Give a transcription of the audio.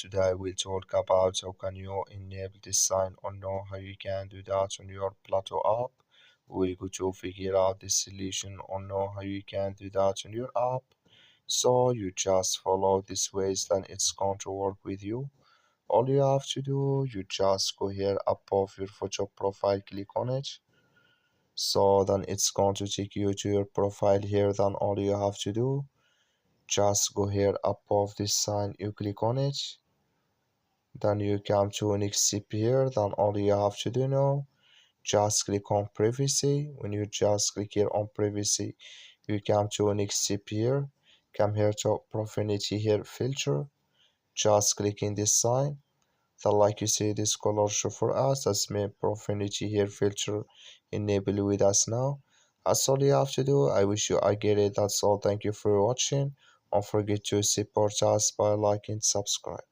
Today we'll talk about how can you enable this sign or know how you can do that on your Plato app. We're going to figure out the solution or know how you can do that on your app. So you just follow these ways, then it's going to work with you. All you have to do, you just go here above your photo profile, click on it. So then it's going to take you to your profile here. Then all you have to do, just go here above this sign, you click on it. Then you come to next step here. Then all you have to do now, just click on privacy. When you just click here on privacy, you come to next step here. Come here to profanity here filter. Just click in this sign. Then like you see this color show for us. That's my profanity here filter enable with us now. That's all you have to do. I wish you I get it. That's all. Thank you for watching. Don't forget to support us by liking, subscribe.